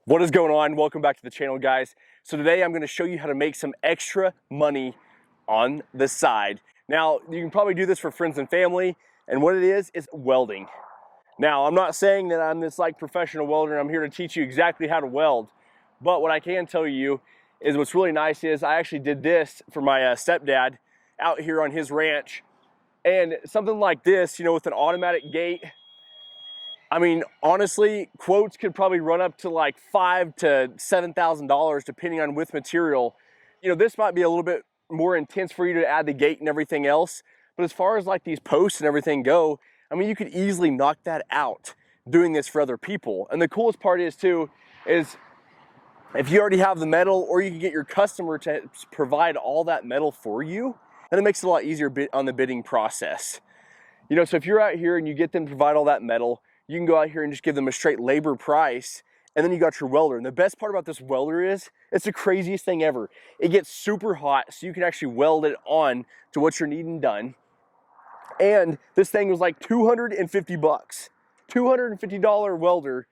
What is going on? Welcome back to the channel, guys. So today I'm going to show you how to make some extra money on the side. Now, you can probably do this for friends and family, and what it is welding. Now, I'm not saying that I'm this like professional welder and I'm here to teach you exactly how to weld, but what I can tell you is what's really nice is I actually did this for my stepdad out here on his ranch, and something like this, you know, with an automatic gate, I mean, honestly, quotes could probably run up to like $5,000 to $7,000 depending on with material. You know, this might be a little bit more intense for you to add the gate and everything else, but as far as like these posts and everything go, I mean, you could easily knock that out doing this for other people. And the coolest part is too, is if you already have the metal, or you can get your customer to provide all that metal for you, then it makes it a lot easier on the bidding process. You know, so if you're out here and you get them to provide all that metal, you can go out here and just give them a straight labor price, and then you got your welder. And the best part about this welder is, it's the craziest thing ever. It gets super hot, so you can actually weld it on to what you're needing done. And this thing was like 250 bucks. $250 welder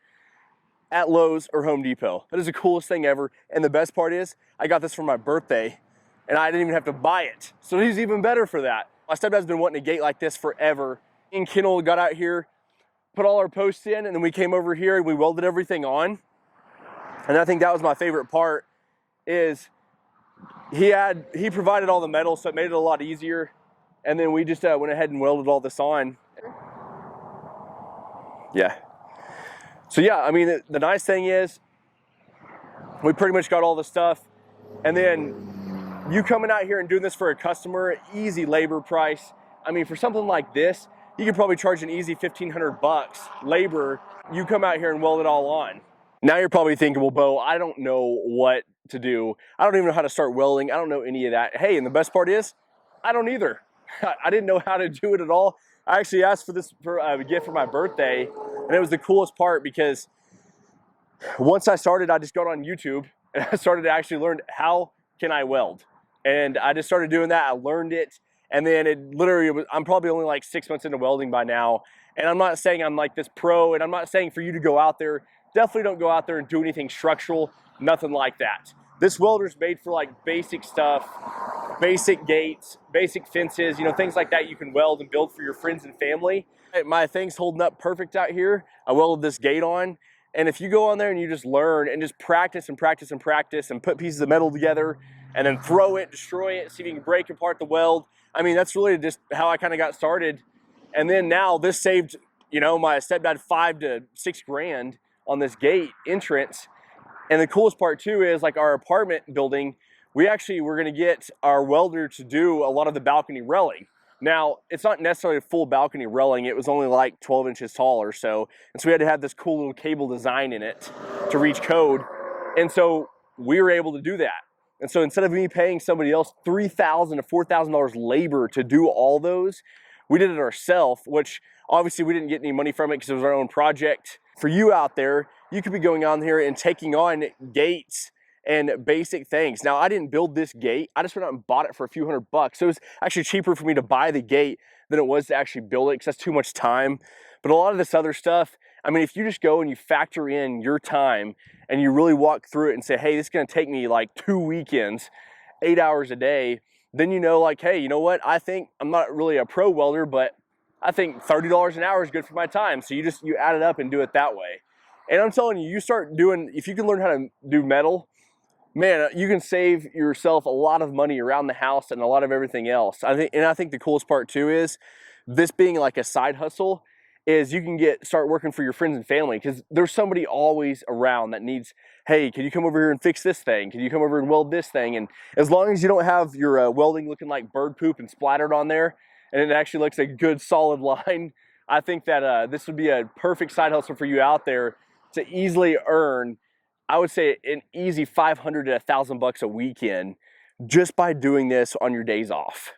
at Lowe's or Home Depot. That is the coolest thing ever. And the best part is, I got this for my birthday, and I didn't even have to buy it. So he's even better for that. My stepdad's been wanting a gate like this forever. Me and Kendall got out here, put all our posts in, and then we came over here and we welded everything on. And I think that was my favorite part, is he provided all the metal, so it made it a lot easier. And then we just went ahead and welded all this on. Yeah. So yeah, I mean, the nice thing is we pretty much got all the stuff, and then you coming out here and doing this for a customer, easy labor price. I mean, for something like this, you could probably charge an easy 1,500 bucks labor. You come out here and weld it all on. Now you're probably thinking, well, Bo, I don't know what to do. I don't even know how to start welding. I don't know any of that. Hey, and the best part is, I don't either. I didn't know how to do it at all. I actually asked for this for a gift for my birthday, and it was the coolest part, because once I started, I just got on YouTube and I started to actually learn how can I weld. And I just started doing that. I learned it. And then it literally, I'm probably only like 6 months into welding by now. And I'm not saying I'm like this pro, and I'm not saying for you to go out there, definitely don't go out there and do anything structural, nothing like that. This welder's made for like basic stuff, basic gates, basic fences, you know, things like that you can weld and build for your friends and family. My thing's holding up perfect out here. I welded this gate on. And if you go on there and you just learn and just practice and practice and practice and put pieces of metal together and then throw it, destroy it, see if you can break apart the weld. I mean, that's really just how I kind of got started. And then now this saved, you know, my stepdad $5,000 to $6,000 on this gate entrance. And the coolest part too is, like, our apartment building, we actually were gonna get our welder to do a lot of the balcony railing. Now, it's not necessarily a full balcony railing. It was only like 12 inches tall or so. And so we had to have this cool little cable design in it to reach code. And so we were able to do that. And so instead of me paying somebody else $3,000 to $4,000 labor to do all those, we did it ourselves, which obviously we didn't get any money from it because it was our own project. For you out there, you could be going on here and taking on gates and basic things. Now, I didn't build this gate. I just went out and bought it for a few $100. So it was actually cheaper for me to buy the gate than it was to actually build it, because that's too much time. But a lot of this other stuff, I mean, if you just go and you factor in your time and you really walk through it and say, hey, this is gonna take me like 2 weekends, 8 hours a day, then you know, like, hey, you know what? I think I'm not really a pro welder, but I think $30 an hour is good for my time. So you add it up and do it that way. And I'm telling you, you start doing, if you can learn how to do metal, man, you can save yourself a lot of money around the house and a lot of everything else. I think the coolest part too is, this being like a side hustle, is you can start working for your friends and family, because there's somebody always around that needs, hey, can you come over here and fix this thing? Can you come over and weld this thing? And as long as you don't have your welding looking like bird poop and splattered on there, and it actually looks like a good solid line, I think that this would be a perfect side hustle for you out there to easily earn, I would say, an easy $500 to $1,000 a weekend just by doing this on your days off.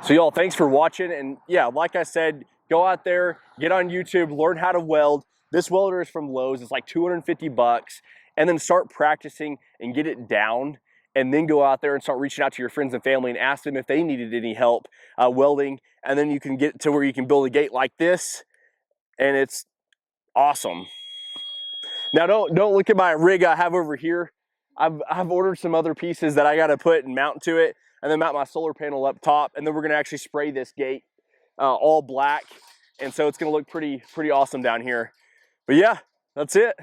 So y'all, thanks for watching. And yeah, like I said, go out there, get on YouTube, learn how to weld. This welder is from Lowe's. It's like 250 bucks. And then start practicing and get it down. And then go out there and start reaching out to your friends and family and ask them if they needed any help welding. And then you can get to where you can build a gate like this. And it's awesome. Now don't look at my rig I have over here. I've ordered some other pieces that I got to put and mount to it, and then mount my solar panel up top, and then we're gonna actually spray this gate all black, and so it's gonna look pretty awesome down here. But yeah, that's it.